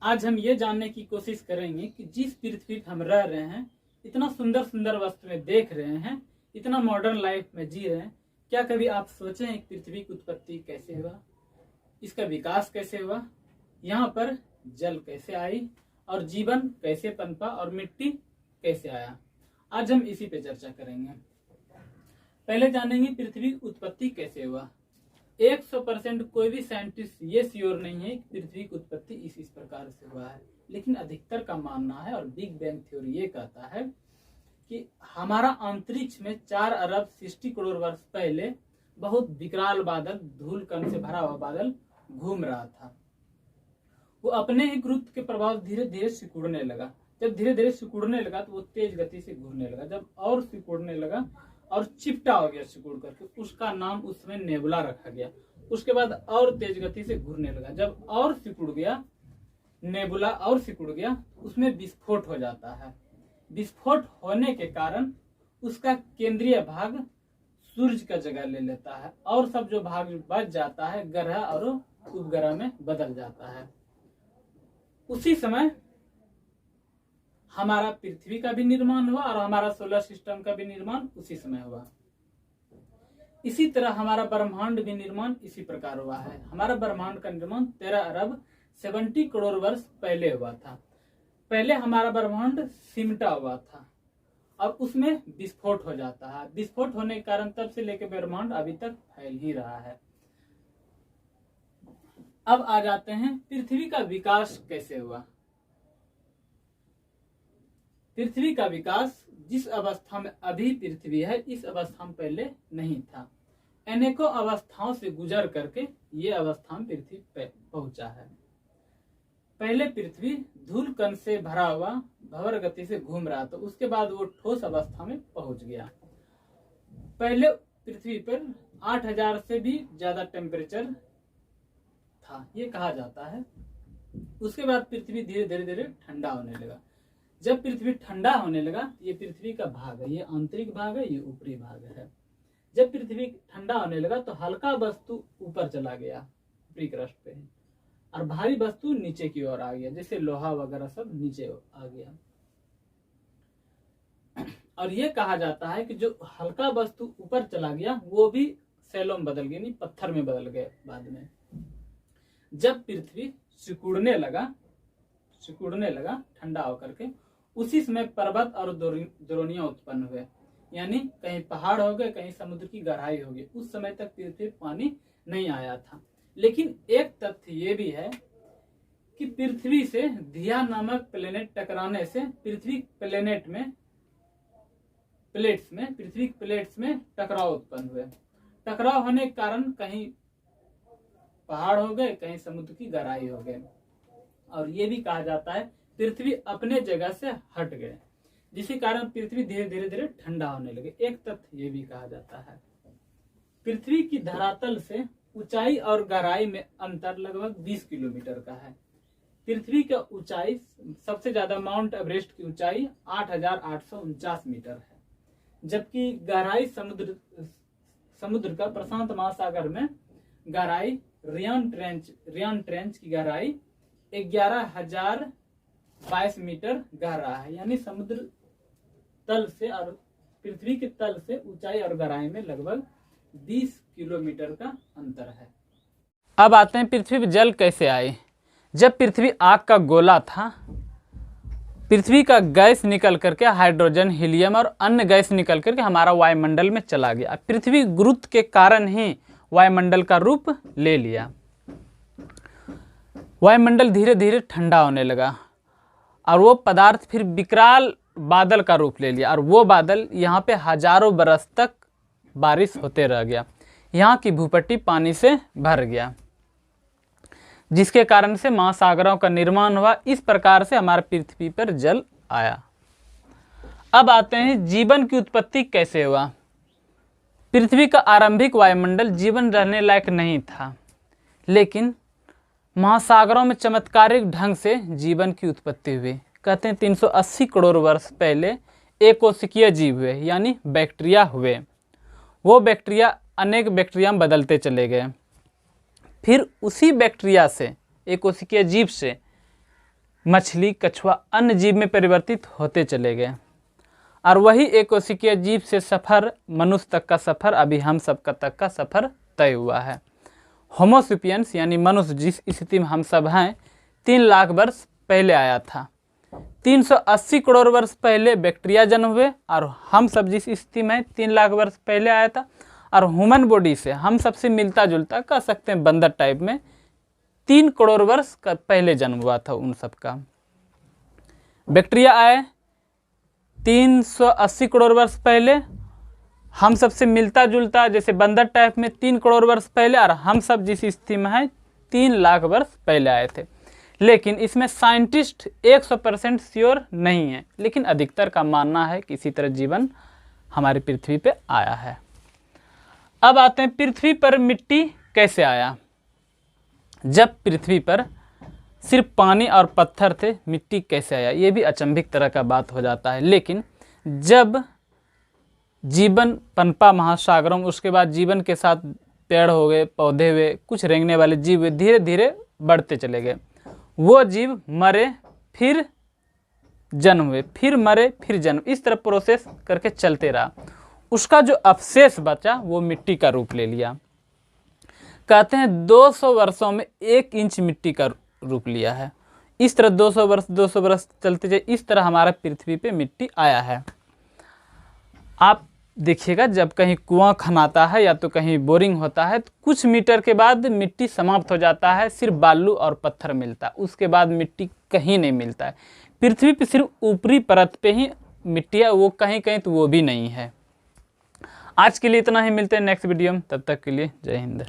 आज हम ये जानने की कोशिश करेंगे कि जिस पृथ्वी पर हम रह रहे हैं, इतना सुंदर सुंदर वस्तु में देख रहे हैं, इतना मॉडर्न लाइफ में जी रहे हैं, क्या कभी आप सोचे हैं कि पृथ्वी की उत्पत्ति कैसे हुआ, इसका विकास कैसे हुआ, यहाँ पर जल कैसे आई और जीवन कैसे पनपा और मिट्टी कैसे आया। आज हम इसी पे चर्चा करेंगे। पहले जानेंगे पृथ्वी उत्पत्ति कैसे हुआ। 100% कोई भी साइंटिस्ट ये श्योर नहीं है कि पृथ्वी की उत्पत्ति इस प्रकार से हुआ है, लेकिन अधिकतर का मानना है और बिग बैंग थ्योरी ये कहता है कि हमारा अंतरिक्ष में 4 अरब 60 करोड़ वर्ष पहले बहुत विकराल बादल, धूल कण से भरा हुआ बादल घूम रहा था। वो अपने ही गुरुत्व के प्रभाव धीरे धीरे सिकुड़ने लगा। जब धीरे धीरे सिकुड़ने लगा तो वो तेज गति से घूमने लगा। जब और सिकुड़ने लगा और चिपटा हो गया सिकुड़ करके, उसका नाम उस समय नेबुला रखा गया। उसके बाद और तेज गति से घूमने लगा। जब और सिकुड़ गया नेबुला और सिकुड़ गया, उसमें विस्फोट हो जाता है। विस्फोट होने के कारण उसका केंद्रीय भाग सूर्य का जगह ले लेता है और सब जो भाग बच जाता है ग्रह और उपग्रह में बदल जाता है। उसी समय हमारा पृथ्वी का भी निर्माण हुआ और हमारा सोलर सिस्टम का भी निर्माण उसी समय हुआ। इसी तरह हमारा ब्रह्मांड भी निर्माण इसी प्रकार हुआ है। हमारा ब्रह्मांड का निर्माण 13 अरब 70 करोड़ वर्ष पहले हुआ था। पहले हमारा ब्रह्मांड सिमटा हुआ था और उसमें विस्फोट हो जाता है। विस्फोट होने के कारण तब से लेकर ब्रह्मांड अभी तक फैल ही रहा है। अब आ जाते हैं पृथ्वी का विकास कैसे हुआ। पृथ्वी का विकास जिस अवस्था में अभी पृथ्वी है, इस अवस्था में पहले नहीं था। अनेकों अवस्थाओं से गुजर करके ये अवस्था में पृथ्वी पे पहुंचा है। पहले पृथ्वी धूल कण से भरा हुआ भंवर गति से घूम रहा था, उसके बाद वो ठोस अवस्था में पहुंच गया। पहले पृथ्वी पर 8000 से भी ज्यादा टेम्परेचर था, ये कहा जाता है। उसके बाद पृथ्वी धीरे धीरे धीरे ठंडा होने लगा। जब पृथ्वी ठंडा होने लगा, ये पृथ्वी का भाग है, ये आंतरिक भाग है, ये ऊपरी भाग है। जब पृथ्वी ठंडा होने लगा तो हल्का वस्तु ऊपर चला गया ऊपरी क्रस्ट पे और भारी वस्तु नीचे की ओर आ गया, जैसे लोहा वगैरह सब नीचे आ गया। और ये कहा जाता है कि जो हल्का वस्तु ऊपर चला गया वो भी सैलों में बदल गया, नहीं पत्थर में बदल गए बाद में। जब पृथ्वी सिकुड़ने लगा ठंडा होकर के, उसी समय पर्वत और द्रोणियां उत्पन्न हुए, यानी कहीं पहाड़ हो गए, कहीं समुद्र की गहराई हो गई। उस समय तक पृथ्वी पानी नहीं आया था। लेकिन एक तथ्य ये भी है कि पृथ्वी से धिया नामक प्लेनेट टकराने से पृथ्वी प्लेट्स में टकराव उत्पन्न हुए। टकराव होने के कारण कहीं पहाड़ हो गए, कहीं समुद्र की गहराई हो गए। और ये भी कहा जाता है पृथ्वी अपने जगह से हट गए, जिसके कारण पृथ्वी धीरे धीरे धीरे ठंडा होने लगे। एक तथ्य ये भी कहा जाता है। पृथ्वी की धरातल से ऊंचाई और गहराई में अंतर लगभग 20 किलोमीटर का है। पृथ्वी का ऊंचाई सबसे ज्यादा माउंट एवरेस्ट की ऊंचाई 8849 मीटर है, जबकि गहराई समुद्र का प्रशांत महासागर में गहराई रियान ट्रेंच की गहराई 11,022 मीटर गहरा है। यानी समुद्र तल से और पृथ्वी के तल से ऊंचाई और गहराई में लगभग 20 किलोमीटर का अंतर है। अब आते हैं पृथ्वी पर जल कैसे आए। जब पृथ्वी आग का गोला था, पृथ्वी का गैस निकल करके हाइड्रोजन, हीलियम और अन्य गैस निकल करके हमारा वायुमंडल में चला गया। पृथ्वी गुरुत्व के कारण ही वायुमंडल का रूप ले लिया। वायुमंडल धीरे धीरे ठंडा होने लगा और वो पदार्थ फिर विकराल बादल का रूप ले लिया। और वो बादल यहाँ पे हजारों बरस तक बारिश होते रह गया। यहाँ की भूपट्टी पानी से भर गया, जिसके कारण से महासागरों का निर्माण हुआ। इस प्रकार से हमारे पृथ्वी पर जल आया। अब आते हैं जीवन की उत्पत्ति कैसे हुआ। पृथ्वी का आरंभिक वायुमंडल जीवन रहने लायक नहीं था, लेकिन महासागरों में चमत्कारिक ढंग से जीवन की उत्पत्ति हुई। कहते हैं 380 करोड़ वर्ष पहले एकोशिकीय जीव हुए, यानी बैक्टीरिया हुए। वो बैक्टीरिया अनेक बैक्टीरिया में बदलते चले गए। फिर उसी बैक्टीरिया से, एक कोशिकीय जीव से मछली, कछुआ, अन्य जीव में परिवर्तित होते चले गए और वही एक कोशिकीय जीव से सफ़र, मनुष्य तक का सफ़र, अभी हम सब का तक का सफ़र तय हुआ है। होमोसेपियंस यानी मनुष्य जिस स्थिति में हम सब हैं 3 लाख वर्ष पहले आया था। 380 करोड़ वर्ष पहले बैक्टीरिया जन्म हुए और हम सब जिस स्थिति में 3 लाख वर्ष पहले आया था। और ह्यूमन बॉडी से हम सबसे मिलता जुलता कह सकते हैं बंदर टाइप में 3 करोड़ वर्ष का पहले जन्म हुआ था उन सब का। बैक्टीरिया आए 380 करोड़ वर्ष पहले, हम सबसे मिलता जुलता जैसे बंदर टाइप में 3 करोड़ वर्ष पहले, और हम सब जिस स्थिति में है 3 लाख वर्ष पहले आए थे। लेकिन इसमें साइंटिस्ट 100% श्योर नहीं है, लेकिन अधिकतर का मानना है कि इसी तरह जीवन हमारी पृथ्वी पे आया है। अब आते हैं पृथ्वी पर मिट्टी कैसे आया। जब पृथ्वी पर सिर्फ पानी और पत्थर थे, मिट्टी कैसे आया, ये भी अचंभित तरह का बात हो जाता है। लेकिन जब जीवन पनपा महासागरों में, उसके बाद जीवन के साथ पेड़ हो गए, पौधे हुए, कुछ रेंगने वाले जीव हुए, धीरे धीरे बढ़ते चले गए। वो जीव मरे फिर जन्म हुए, फिर मरे फिर जन्म, इस तरह प्रोसेस करके चलते रहा। उसका जो अवशेष बचा वो मिट्टी का रूप ले लिया। कहते हैं 200 वर्षों में 1 इंच मिट्टी का रूप लिया है। इस तरह 200 वर्ष चलते जाए, इस तरह हमारा पृथ्वी पे मिट्टी आया है। आप देखिएगा जब कहीं कुआं खनाता है या तो कहीं बोरिंग होता है तो कुछ मीटर के बाद मिट्टी समाप्त हो जाता है, सिर्फ बालू और पत्थर मिलता है, उसके बाद मिट्टी कहीं नहीं मिलता है। पृथ्वी पे सिर्फ ऊपरी परत पे ही मिट्टी है, वो कहीं कहीं तो वो भी नहीं है। आज के लिए इतना ही, मिलते हैं नेक्स्ट वीडियो में, तब तक के लिए जय हिंद।